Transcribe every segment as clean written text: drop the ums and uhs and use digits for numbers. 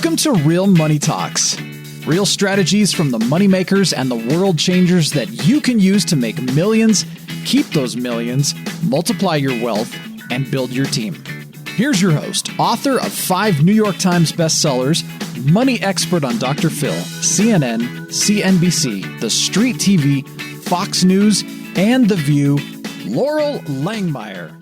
Welcome to Real Money Talks. Real strategies from the moneymakers and the world changers that you can use to make millions, keep those millions, multiply your wealth, and build your team. Here's your host, author of 5 New York Times bestsellers, money expert on Dr. Phil, CNN, CNBC, The Street TV, Fox News, and The View, Loral Langmeyer.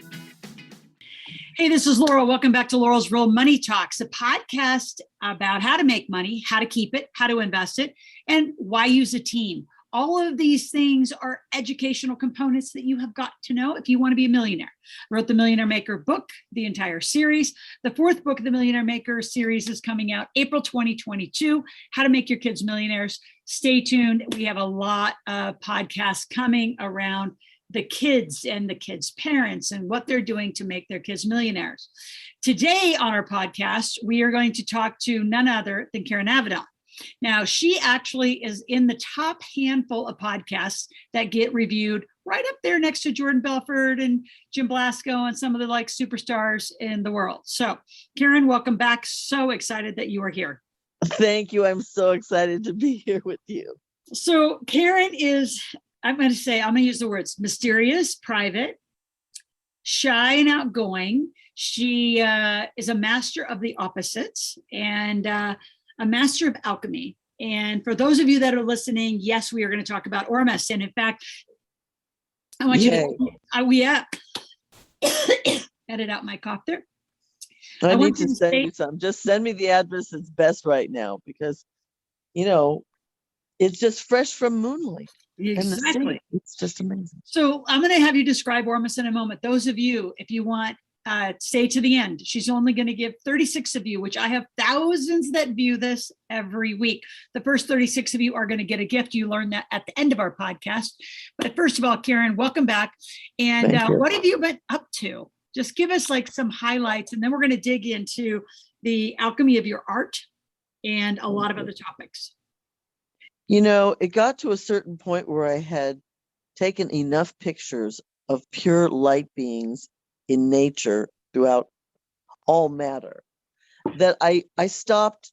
Hey, this is Loral. Welcome back to Loral's Real Money Talks, a podcast about how to make money, how to keep it, how to invest it, and why use a team. All of these things are educational components that you have got to know if you want to be a millionaire. I wrote the Millionaire Maker book, the entire series. The 4th book of the Millionaire Maker series is coming out April 2022, How to Make Your Kids Millionaires. Stay tuned. We have a lot of podcasts coming around the kids and the kids' parents and what they're doing to make their kids millionaires. Today on our podcast, we are going to talk to none other than Caren Avedon. Now, she actually is in the top handful of podcasts that get reviewed right up there next to Jordan Belfort and Jim Blasco and some of the superstars in the world. So, Caren, welcome back. So excited that you are here. Thank you. I'm so excited to be here with you. So, Caren is, I'm going to use the words mysterious, private, shy, and outgoing. She is a master of the opposites and a master of alchemy. And for those of you that are listening, yes, we are going to talk about Ormus. And in fact, I want you to edit out my cough there. I need to send you some. Just send me the address that's best right now because, it's just fresh from moonlight. Exactly. It's just amazing. So I'm going to have you describe Ormus in a moment. Those of you, if you want, stay to the end. She's only going to give 36 of you, which I have thousands that view this every week. The first 36 of you are going to get a gift. You learn that at the end of our podcast. But first of all, Caren, welcome back. And what have you been up to? Just give us some highlights, and then we're going to dig into the alchemy of your art and a lot of other topics. It got to a certain point where I had taken enough pictures of pure light beings in nature throughout all matter that I stopped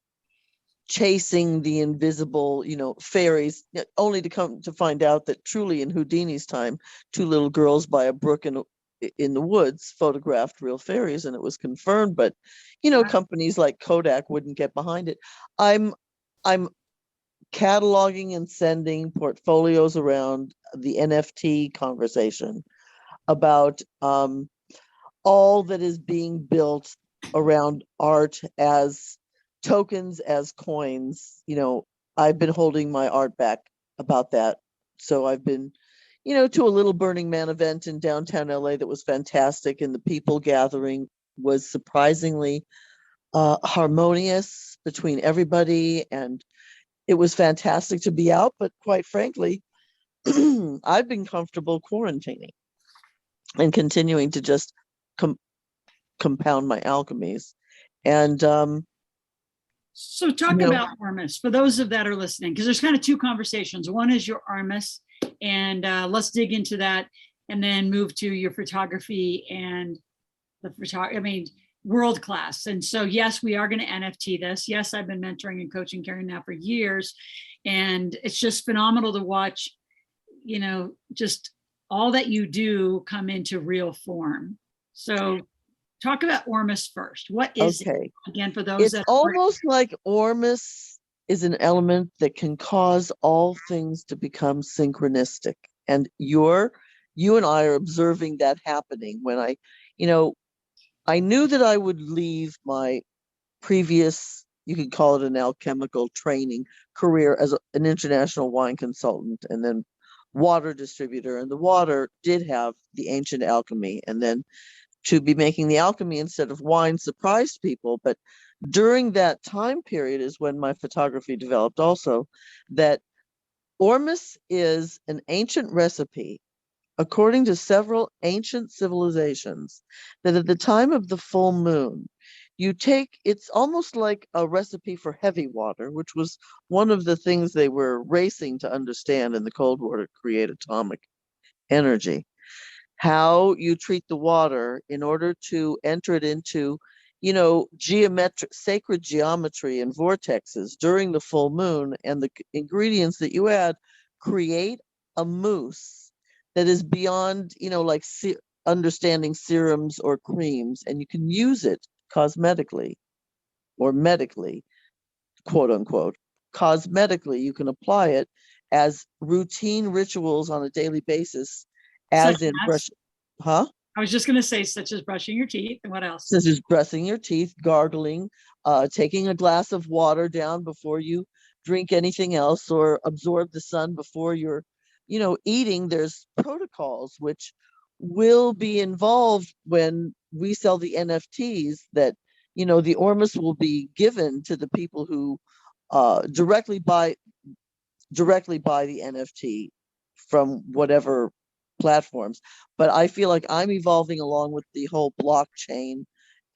chasing the invisible, fairies, only to come to find out that truly in Houdini's time, 2 little girls by a brook in the woods photographed real fairies, and it was confirmed. But, companies like Kodak wouldn't get behind it. I'm cataloging and sending portfolios around the NFT conversation about all that is being built around art as tokens, as coins. I've been holding my art back about that. So I've been, to a little Burning Man event in downtown LA that was fantastic. And the people gathering was surprisingly harmonious between everybody. And it was fantastic to be out, but quite frankly, I've been comfortable quarantining and continuing to just compound my alchemies. And so talk about Ormus for those of that are listening, because there's kind of 2 conversations. One is your Ormus, and let's dig into that, and then move to your photography and world class. And so, yes, we are going to NFT this. Yes, I've been mentoring and coaching Caren now for years. And it's just phenomenal to watch, just all that you do come into real form. So talk about Ormus first. What is it? Again, for those it's almost like Ormus is an element that can cause all things to become synchronistic. And you and I are observing that happening when I knew that I would leave my previous, you could call it an alchemical training career as an international wine consultant and then water distributor. And the water did have the ancient alchemy. And then to be making the alchemy instead of wine surprised people. But during that time period is when my photography developed also, that Ormus is an ancient recipe according to several ancient civilizations, that at the time of the full moon, it's almost like a recipe for heavy water, which was one of the things they were racing to understand in the Cold War to create atomic energy. How you treat the water in order to enter it into, sacred geometry and vortexes during the full moon, and the ingredients that you add create a mousse that is beyond, like understanding serums or creams, and you can use it cosmetically or medically, quote unquote. Cosmetically, you can apply it as routine rituals on a daily basis, as in brush. Huh? I was just going to say, such as brushing your teeth, and what else? Such as brushing your teeth, gargling, taking a glass of water down before you drink anything else, or absorb the sun before you're, eating. There's protocols which will be involved when we sell the NFTs, that, the Ormus will be given to the people who directly buy the NFT from whatever platforms. But I feel like I'm evolving along with the whole blockchain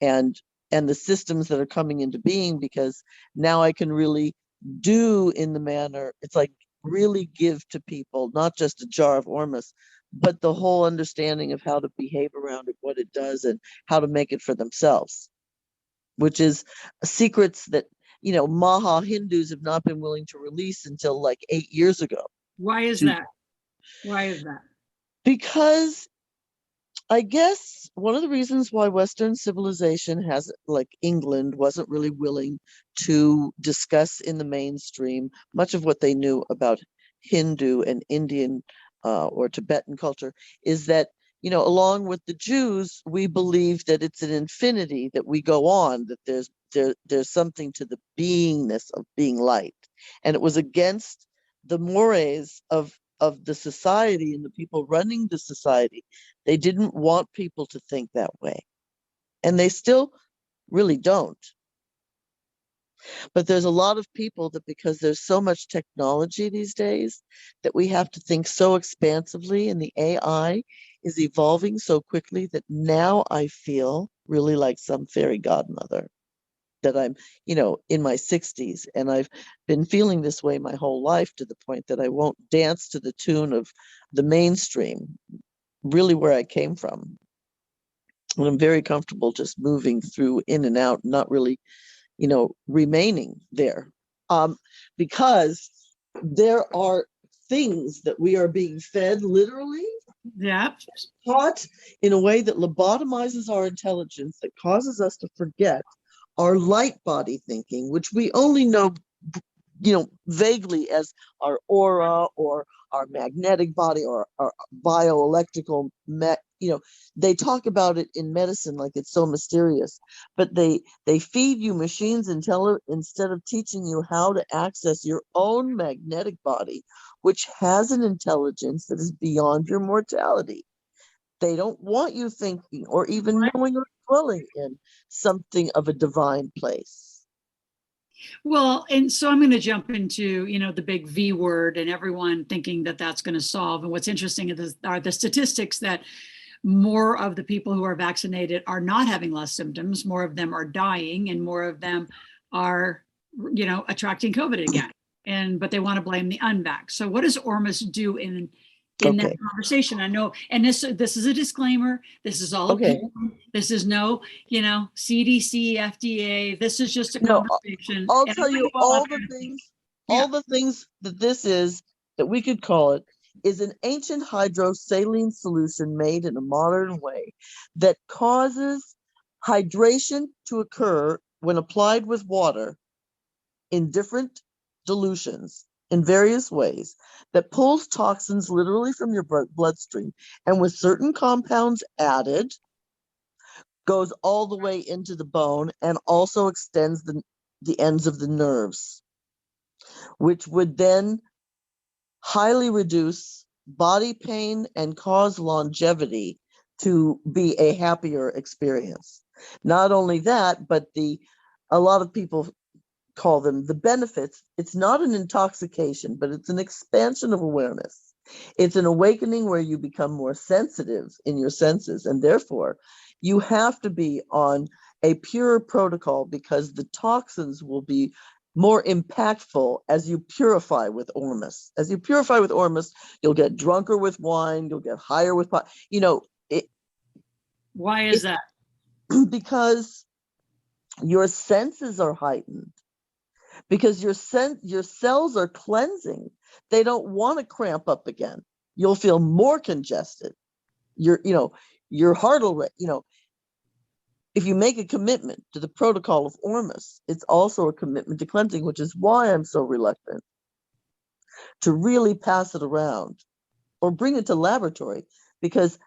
and the systems that are coming into being, because now I can really do in the manner, it's like really give to people, not just a jar of Ormus, but the whole understanding of how to behave around it, what it does, and how to make it for themselves, which is secrets that, Maha Hindus have not been willing to release until like 8 years ago. Why is that? Because I guess one of the reasons why Western civilization has, like England, wasn't really willing to discuss in the mainstream much of what they knew about Hindu and Indian or Tibetan culture, is that, along with the Jews, we believe that it's an infinity, that we go on, that there's something to the beingness of being light. And it was against the mores of the society and the people running the society. They didn't want people to think that way. And they still really don't. But there's a lot of people that, because there's so much technology these days, that we have to think so expansively, and the AI is evolving so quickly, that now I feel really like some fairy godmother, that I'm, in my 60s, and I've been feeling this way my whole life, to the point that I won't dance to the tune of the mainstream, really where I came from. And I'm very comfortable just moving through, in and out, not really, remaining there. Because there are things that we are being fed, literally, taught in a way that lobotomizes our intelligence, that causes us to forget our light body thinking, which we only know, vaguely as our aura, or our magnetic body, or our bioelectrical, they talk about it in medicine like it's so mysterious, but they feed you machines instead of teaching you how to access your own magnetic body, which has an intelligence that is beyond your mortality. They don't want you thinking or even knowing or dwelling in something of a divine place. Well, and so I'm going to jump into, the big V word, and everyone thinking that that's going to solve. And what's interesting are the statistics that more of the people who are vaccinated are not having less symptoms. More of them are dying, and more of them are, attracting COVID again. But they want to blame the unvax. So what does Ormus do in that conversation? I know, and this is a disclaimer. This is all opinion. This is no, CDC, FDA. This is just a conversation. I'll tell you all the things that this is, that we could call it, is an ancient hydrosaline solution made in a modern way that causes hydration to occur when applied with water in different dilutions, in various ways, that pulls toxins literally from your bloodstream, and with certain compounds added, goes all the way into the bone, and also extends the ends of the nerves, which would then highly reduce body pain and cause longevity to be a happier experience. Not only that, but a lot of people call them the benefits. It's not an intoxication, but it's an expansion of awareness. It's an awakening where you become more sensitive in your senses, and therefore you have to be on a pure protocol, because the toxins will be more impactful as you purify with Ormus. As you purify with Ormus, you'll get drunker with wine, you'll get higher with pot. Why is that? Because Your senses are heightened because your cells are cleansing. They don't want to cramp up again. You'll feel more congested. Your heart will, if you make a commitment to the protocol of Ormus, it's also a commitment to cleansing, which is why I'm so reluctant to really pass it around or bring it to laboratory, because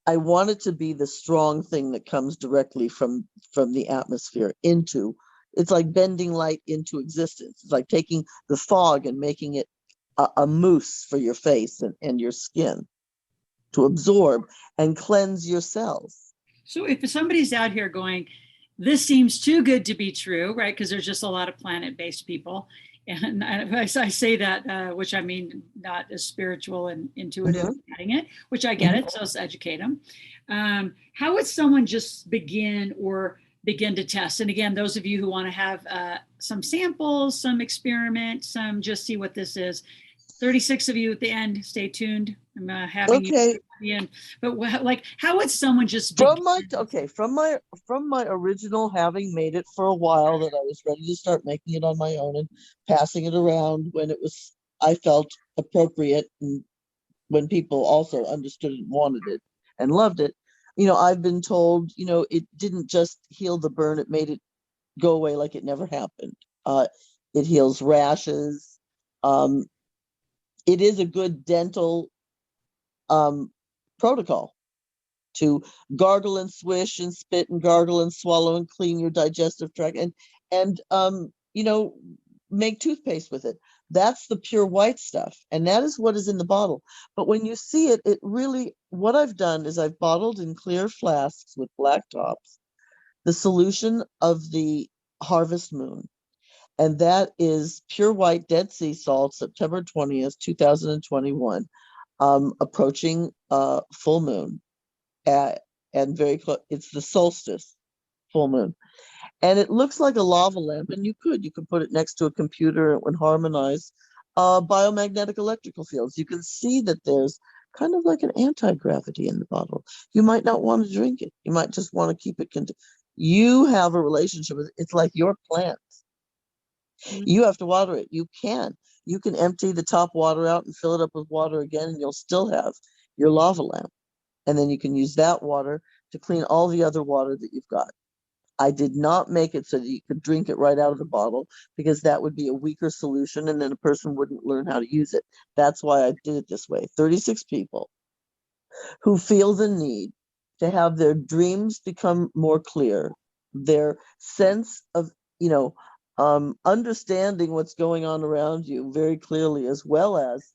I want it to be the strong thing that comes directly from the atmosphere into, it's like bending light into existence. It's like taking the fog and making it a mousse for your face and your skin to absorb and cleanse your cells. So if somebody's out here going, this seems too good to be true, right? Because there's just a lot of planet-based people. And I say that, which I mean, not as spiritual and intuitive getting it, which I get it. So let's educate them. How would someone just begin to test? And again, those of you who want to have some samples, some experiment, some just see what this is. 36 of you at the end, stay tuned. I'm having you in. But like, how would someone just begin? From my original, having made it for a while, that I was ready to start making it on my own and passing it around when I felt appropriate, and when people also understood and wanted it and loved it. I've been told, it didn't just heal the burn, it made it go away like it never happened. It heals rashes. It is a good dental protocol to gargle and swish and spit and gargle and swallow and clean your digestive tract and make toothpaste with it. That's the pure white stuff, and that is what is in the bottle. But when you see it, what I've done is I've bottled in clear flasks with black tops the solution of the harvest moon. And that is pure white Dead Sea salt, September 20th, 2021, approaching full moon. And very close, it's the solstice full moon. And it looks like a lava lamp, and you could put it next to a computer, and it would harmonize biomagnetic electrical fields. You can see that there's kind of like an anti-gravity in the bottle. You might not want to drink it. You might just want to keep it. You have a relationship with it. It's like your plant. You have to water it. You can empty the top water out and fill it up with water again, and you'll still have your lava lamp. And then you can use that water to clean all the other water that you've got. I did not make it so that you could drink it right out of the bottle, because that would be a weaker solution and then a person wouldn't learn how to use it. That's why I did it this way. 36 people who feel the need to have their dreams become more clear, their sense of, understanding what's going on around you very clearly, as well as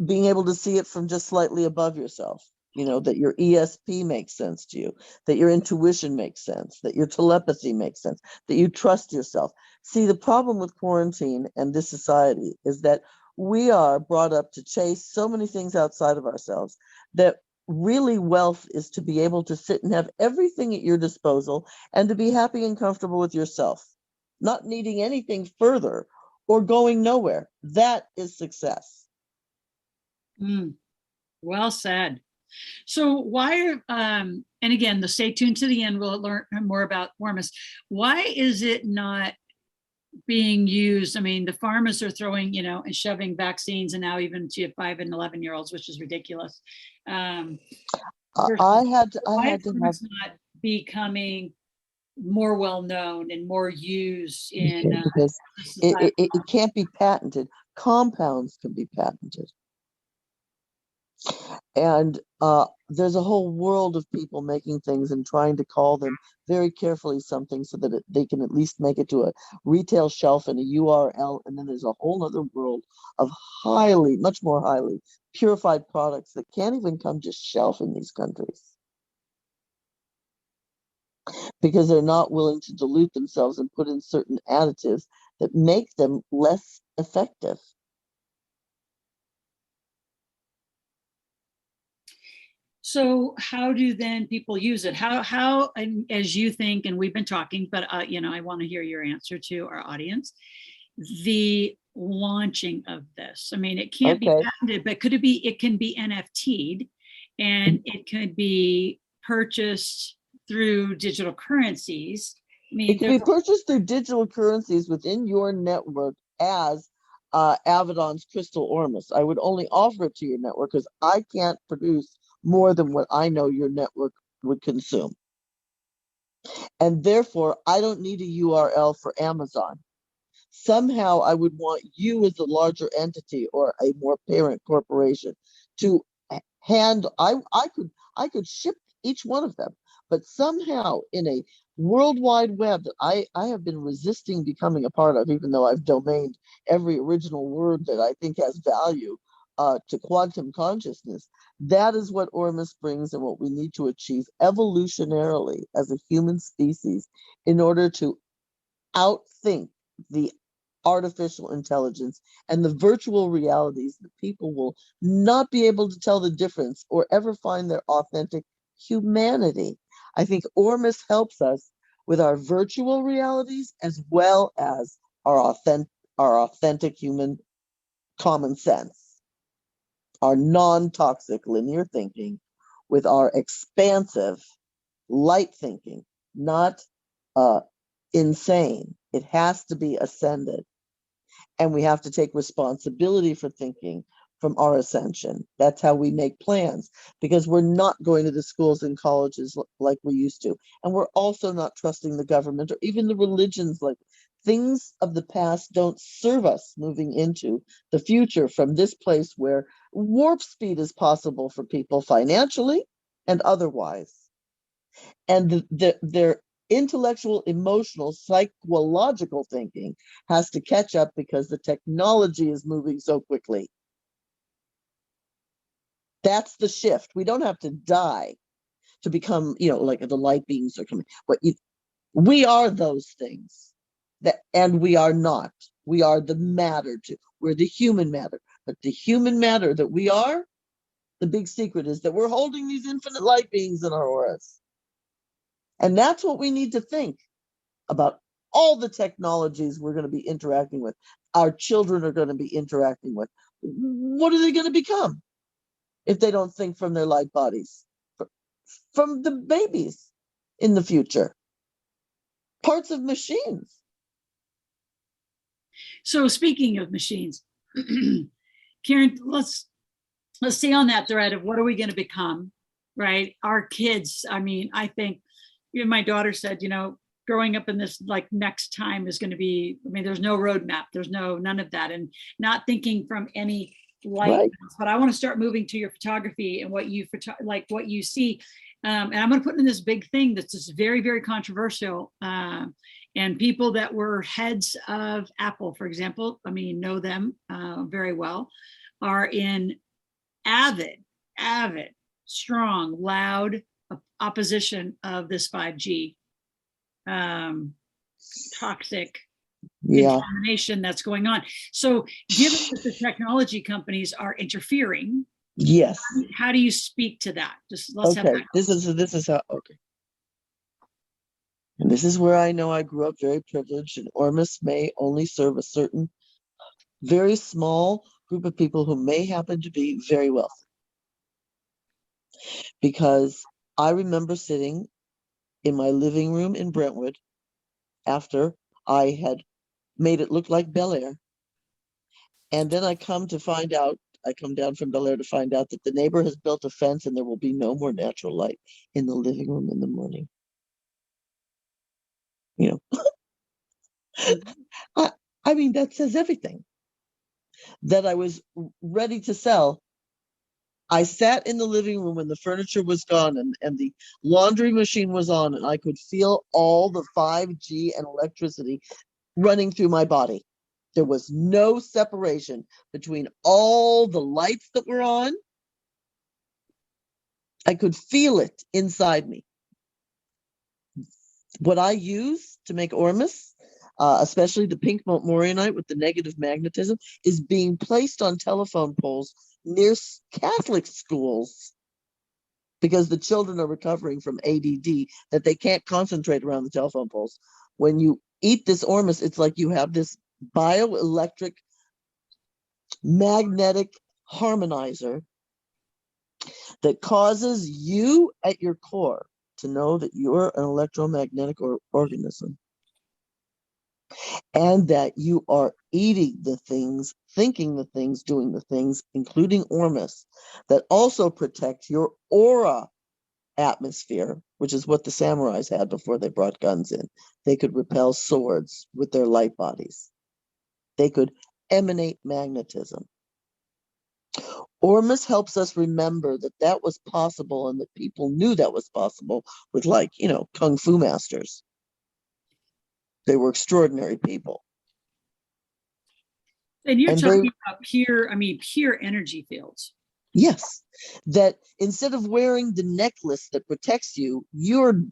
being able to see it from just slightly above yourself. That your ESP makes sense to you, that your intuition makes sense, that your telepathy makes sense, that you trust yourself. See, the problem with quarantine and this society is that we are brought up to chase so many things outside of ourselves, that really wealth is to be able to sit and have everything at your disposal and to be happy and comfortable with yourself, not needing anything further or going nowhere. That is success. Well said. So why, and again, stay tuned to the end, we'll learn more about Ormus. Why is it not being used? I mean, the pharmacists are throwing, and shoving vaccines, and now even to 5 and 11-year-olds, which is ridiculous. I had to have not becoming more well-known and more used in because it can't be patented. Compounds can be patented. And there's a whole world of people making things and trying to call them very carefully something so that they can at least make it to a retail shelf and a URL. And then there's a whole other world of much more highly purified products that can't even come to shelf in these countries, because they're not willing to dilute themselves and put in certain additives that make them less effective. So how do then people use it? How, and as you think, and we've been talking, but I want to hear your answer to our audience, the launching of this. I mean, it can't be patented, but it can be NFT'd, and it could be purchased through digital currencies. mean, It can there's be purchased through digital currencies within your network as Avedon's Crystal Ormus. I would only offer it to your network because I can't produce more than what I know your network would consume. And therefore, I don't need a URL for Amazon. Somehow I would want you as a larger entity or a more parent corporation to handle. I could ship each one of them, but somehow in a world wide web that I have been resisting becoming a part of, even though I've domained every original word that I think has value to quantum consciousness. That is what Ormus brings and what we need to achieve evolutionarily as a human species in order to outthink the artificial intelligence and the virtual realities that people will not be able to tell the difference or ever find their authentic humanity. I think Ormus helps us with our virtual realities as well as our authentic human common sense, our non-toxic linear thinking with our expansive light thinking, not insane. It has to be ascended. And we have to take responsibility for thinking from our ascension. That's how we make plans, because we're not going to the schools and colleges like we used to. And we're also not trusting the government or even the religions. Like, things of the past don't serve us moving into the future from this place where warp speed is possible for people financially and otherwise. And their intellectual, emotional, psychological thinking has to catch up because the technology is moving so quickly. That's the shift. We don't have to die to become, like the light beings are coming. We are those things, and we are not. We are the matter too. We're the human matter. But the human matter that we are, the big secret is that we're holding these infinite light beings in our auras. And that's what we need to think about. All the technologies we're going to be interacting with, our children are going to be interacting with. What are they going to become if they don't think from their light bodies? From the babies in the future. Parts of machines. So speaking of machines, Caren, let's stay on that thread of what are we going to become, right? Our kids, I mean, I think, even my daughter said, growing up in this like next time is going to be, I mean, there's no roadmap, there's none of that, and not thinking from any light. Right. But I want to start moving to your photography and what you what you see. And I'm going to put in this big thing that's just very, very controversial. And people that were heads of Apple, for example, I mean, know them very well, are in avid, strong, loud opposition of this 5G toxic contamination that's going on. So given that the technology companies are interfering, yes, how do you speak to that? Just let's have that. This is how, okay. And this is where I know I grew up very privileged, and Ormus may only serve a certain very small group of people who may happen to be very wealthy. Because I remember sitting in my living room in Brentwood after I had made it look like Bel Air. And then I come down from Bel Air to find out that the neighbor has built a fence and there will be no more natural light in the living room in the morning. I mean, that says everything. That I was ready to sell. I sat in the living room when the furniture was gone and the laundry machine was on, and I could feel all the 5G and electricity running through my body. There was no separation between all the lights that were on. I could feel it inside me. What I use to make Ormus, especially the pink Montmorillonite with the negative magnetism, is being placed on telephone poles near Catholic schools because the children are recovering from ADD that they can't concentrate around the telephone poles. When you eat this Ormus, it's like you have this bioelectric magnetic harmonizer that causes you at your core to know that you're an electromagnetic organism, and that you are eating the things, thinking the things, doing the things, including Ormus, that also protect your aura atmosphere, which is what the samurais had before they brought guns in. They could repel swords with their light bodies. They could emanate magnetism. Ormus helps us remember that that was possible, and that people knew that was possible with, like, kung fu masters. They were extraordinary people. And you're And talking about pure energy fields. yes, that instead of wearing the necklace that protects you, you're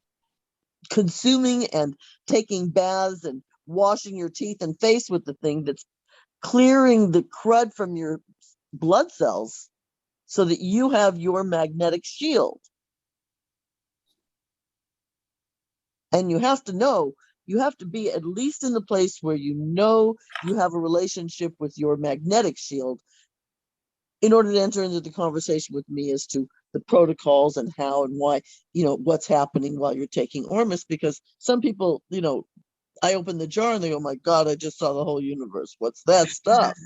consuming and taking baths and washing your teeth and face with the thing that's clearing the crud from your blood cells so that you have your magnetic shield. And you have to be at least in the place where you have a relationship with your magnetic shield in order to enter into the conversation with me as to the protocols and how and why, what's happening while you're taking Ormus. Because some people, I open the jar and they go, "My God, I just saw the whole universe. What's that stuff?"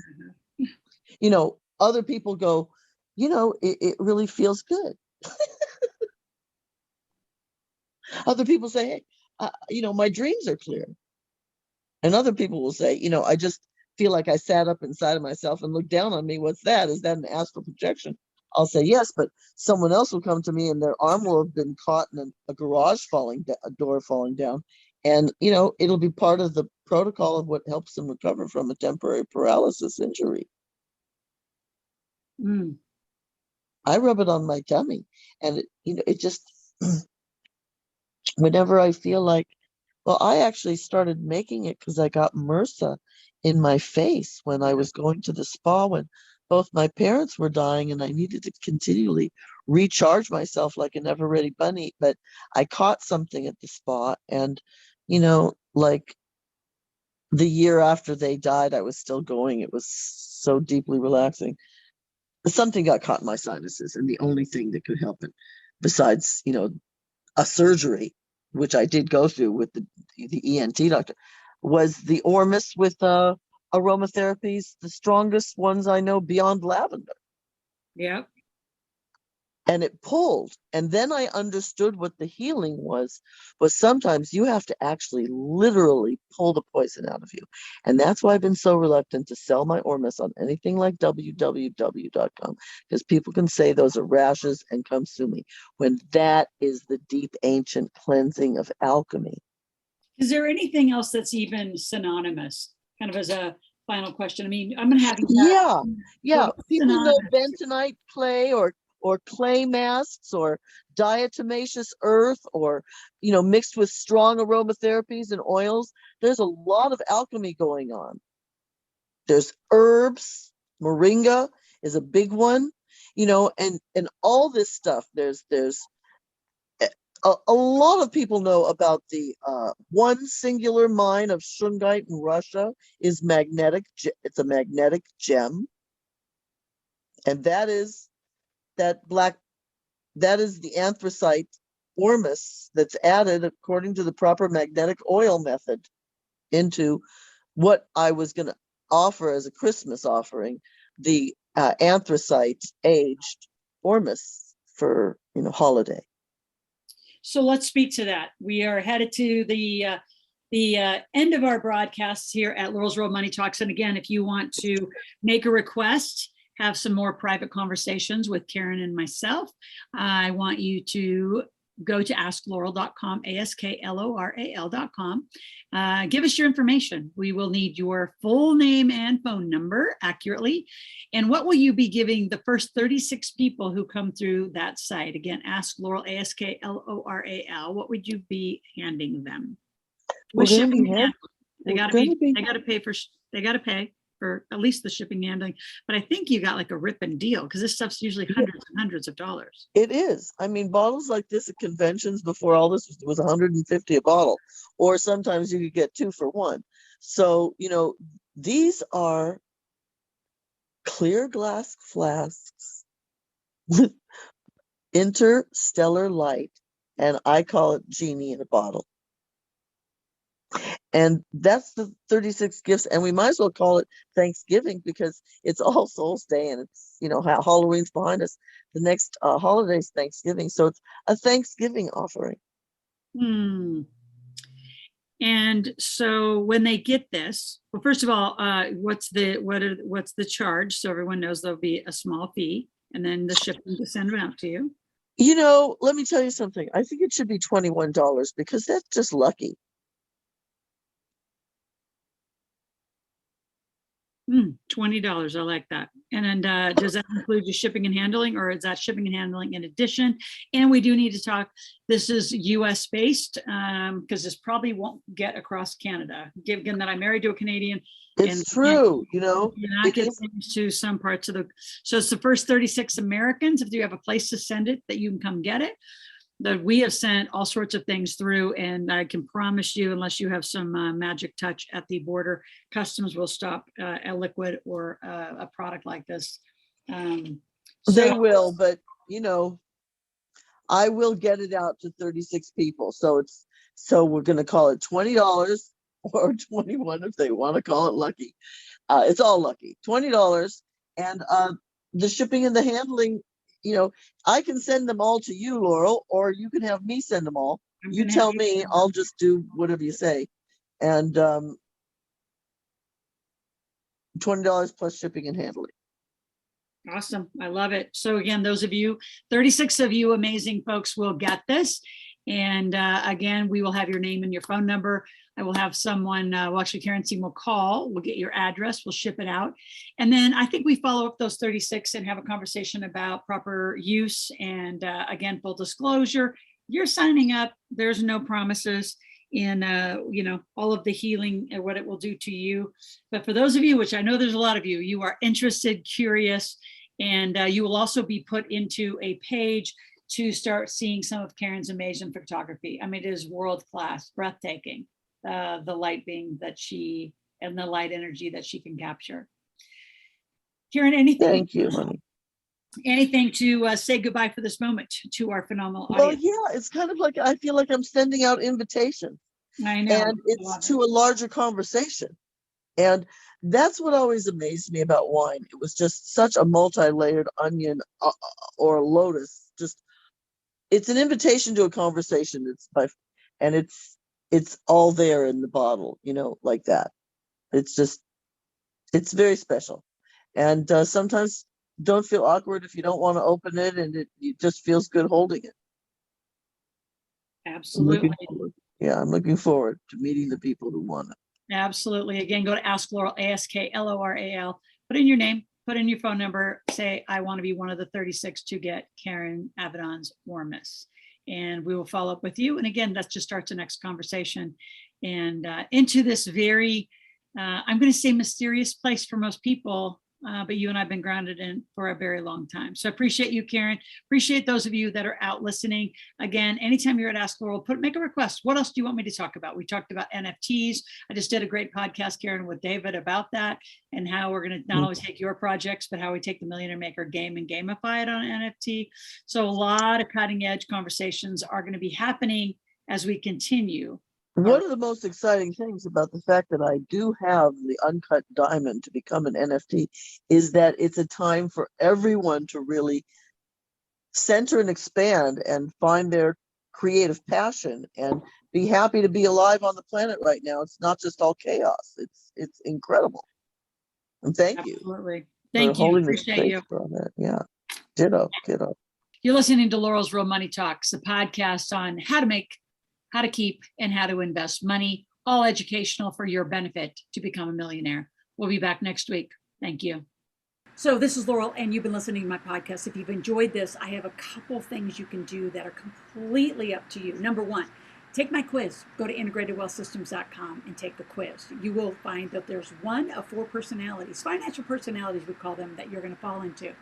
Other people go, it really feels good. Other people say, "Hey, my dreams are clear." And other people will say, "I just feel like I sat up inside of myself and looked down on me. What's that? Is that an astral projection?" I'll say, "Yes," but someone else will come to me and their arm will have been caught in a garage a door falling down. And, it'll be part of the protocol of what helps them recover from a temporary paralysis injury. Mm. I rub it on my tummy, and it just, whenever I feel like, well, I actually started making it because I got MRSA in my face when I was going to the spa when both my parents were dying, and I needed to continually recharge myself like a never ready bunny. But I caught something at the spa, and, like the year after they died, I was still going. It was so deeply relaxing. Something got caught in my sinuses, and the only thing that could help it, besides, a surgery, which I did go through with the ENT doctor, was the Ormus with aromatherapies, the strongest ones I know beyond lavender. Yeah. And it pulled. And then I understood what the healing was sometimes you have to actually literally pull the poison out of you. And that's why I've been so reluctant to sell my Ormus on anything like www.com, because people can say those are rashes and come sue me, when that is the deep ancient cleansing of alchemy. Is there anything else that's even synonymous? Kind of as a final question. I'm going to have you. Yeah. People know Synonymous? bentonite clay or clay masks or diatomaceous earth, or mixed with strong aromatherapies and oils. There's a lot of alchemy going on. There's herbs. Moringa is a big one, and all this stuff. There's a lot of people know about the one singular mine of shungite in Russia is magnetic. It's a magnetic gem, and that is the anthracite Ormus that's added according to the proper magnetic oil method into what I was going to offer as a Christmas offering, the anthracite aged Ormus for holiday. So let's speak to that. We are headed to the end of our broadcasts here at Loral's World Money Talks. And again, if you want to make a request, have some more private conversations with Caren and myself, I want you to go to askloral.com, askloral.com. Give us your information. We will need your full name and phone number accurately. And what will you be giving the first 36 people who come through that site? Again, Ask Loral, ASKLORAL. What would you be handing them? With shipping and handling. They got to pay for at least the shipping and handling. But I think you got like a ripping deal, because this stuff's usually hundreds and hundreds of dollars. It is. Bottles like this at conventions before all this was $150 a bottle, or sometimes you could get 2 for 1. So, these are clear glass flasks with interstellar light and I call it genie in a bottle. And that's the 36 gifts, and we might as well call it Thanksgiving because it's All Souls Day, and it's, you know, Halloween's behind us. The next holiday's Thanksgiving, so it's a Thanksgiving offering. And so when they get this, well, first of all, what's the charge? So everyone knows there'll be a small fee, and then the shipping to send them out to you. You know, let me tell you something. I think it should be $21 because that's just lucky. $20. I like that. And then does that include your shipping and handling, or is that shipping and handling in addition? And we do need to talk, this is US based, because this probably won't get across Canada, given that I'm married to a Canadian. It's true, you know. Not get things to some parts of the, so it's the first 36 Americans, if you have a place to send it, that you can come get it. That we have sent all sorts of things through, and I can promise you, unless you have some magic touch at the border, customs will stop a liquid or a product like this. They will, but you know, I will get it out to 36 people. So we're going to call it $20 or 21 if they want to call it lucky. It's all lucky. $20, and the shipping and the handling. You know, I can send them all to you, Laurel, or you can have me send them all. You tell me, I'll just do whatever you say. And $20 plus shipping and handling. Awesome. I love it. So again, those of you, 36 of you amazing folks will get this. And again, we will have your name and your phone number. I will have someone, well, actually Caren team will call, we'll get your address, we'll ship it out. And then I think we follow up those 36 and have a conversation about proper use. And again, full disclosure, you're signing up, there's no promises in, you know, all of the healing and what it will do to you. But for those of you, which I know there's a lot of you, you are interested, curious, and you will also be put into a page to start seeing some of Caren's amazing photography. I mean, it is world-class, breathtaking. The light being that she, and the light energy that she can capture. Caren, anything? Thank you, honey. Anything to say goodbye for this moment to our phenomenal Well, audience? yeah, it's kind of like, I feel like I'm sending out invitations. I know. And it's to a larger conversation. And that's what always amazed me about wine. It was just such a multi-layered onion or lotus. Just, it's an invitation to a conversation. It's all there in the bottle, you know, like that. It's just, it's very special. And sometimes don't feel awkward if you don't want to open it, and it just feels good holding it. Absolutely. I'm looking forward to meeting the people who want it. Absolutely. Again, go to Ask Loral, AskLoral. Put in your name, put in your phone number, say, I want to be one of the 36 to get Caren Avedon's Ormus. And we will follow up with you. And again, that just starts the next conversation and into this very, I'm going to say mysterious place for most people, but you and I have been grounded in for a very long time. So I appreciate you, Caren. Appreciate those of you that are out listening. Again, anytime you're at Ask Loral, make a request. What else do you want me to talk about? We talked about NFTs. I just did a great podcast, Caren, with David about that, and how we're going to not only take your projects, but how we take the Millionaire Maker game and gamify it on NFT. So a lot of cutting edge conversations are going to be happening as we continue. One of the most exciting things about the fact that I do have the uncut diamond to become an NFT is that it's a time for everyone to really center and expand and find their creative passion and be happy to be alive on the planet right now. It's not just all chaos. It's incredible. And thank you. Absolutely. Thank you. Appreciate you. Yeah. Ditto. You're listening to Laurel's Real Money Talks, a podcast on how to make, how to keep, and how to invest money, all educational for your benefit to become a millionaire. We'll be back next week. Thank you. So this is Laurel, and you've been listening to my podcast. If you've enjoyed this, I have a couple things you can do that are completely up to you. Number one, take my quiz. Go to integratedwealthsystems.com and take the quiz. You will find that there's one of 4 personalities, financial personalities we call them, that you're going to fall into.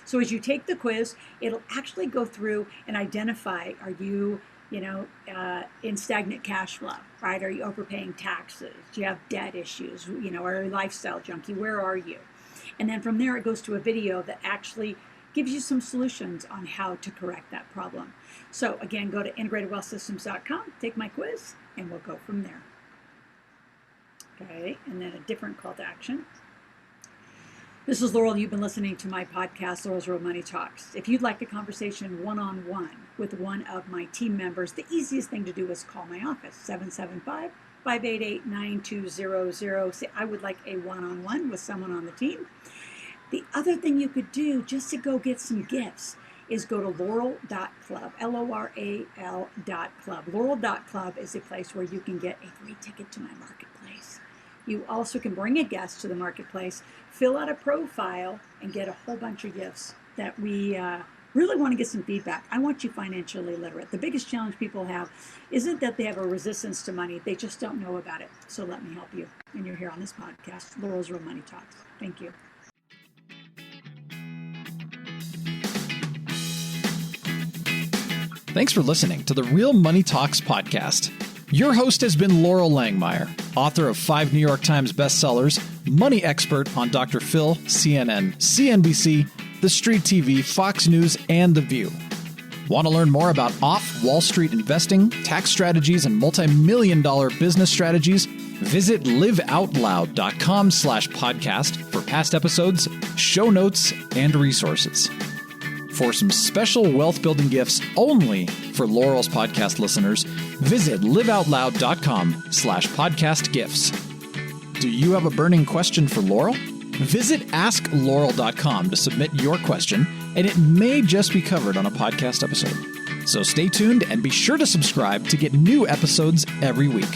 So as you take the quiz, it'll actually go through and identify, are you in stagnant cash flow, right? Are you overpaying taxes? Do you have debt issues? Are you a lifestyle junkie? Where are you? And then from there, it goes to a video that actually gives you some solutions on how to correct that problem. So again, go to integratedwealthsystems.com, take my quiz, and we'll go from there. Okay, and then a different call to action. This is Loral. You've been listening to my podcast, Loral's Real Money Talks. If you'd like a conversation one-on-one with one of my team members, the easiest thing to do is call my office, 775-588-9200. Say, I would like a one-on-one with someone on the team. The other thing you could do just to go get some gifts is go to Loral.club, Loral.club. Loral.club is a place where you can get a free ticket to my marketplace. You also can bring a guest to the marketplace, fill out a profile, and get a whole bunch of gifts that we really want to get some feedback. I want you financially literate. The biggest challenge people have isn't that they have a resistance to money. They just don't know about it. So let me help you. And you're here on this podcast, Loral's Real Money Talks. Thank you. Thanks for listening to the Real Money Talks podcast. Your host has been Loral Langmeyer, author of 5 New York Times bestsellers, money expert on Dr. Phil, CNN, CNBC, The Street TV, Fox News, and The View. Want to learn more about off-Wall Street investing, tax strategies, and multi-million-dollar business strategies? Visit liveoutloud.com/podcast for past episodes, show notes, and resources. For some special wealth-building gifts only for Loral's podcast listeners, visit liveoutloud.com/podcast gifts. Do you have a burning question for Loral? Visit askloral.com to submit your question, and it may just be covered on a podcast episode. So stay tuned and be sure to subscribe to get new episodes every week.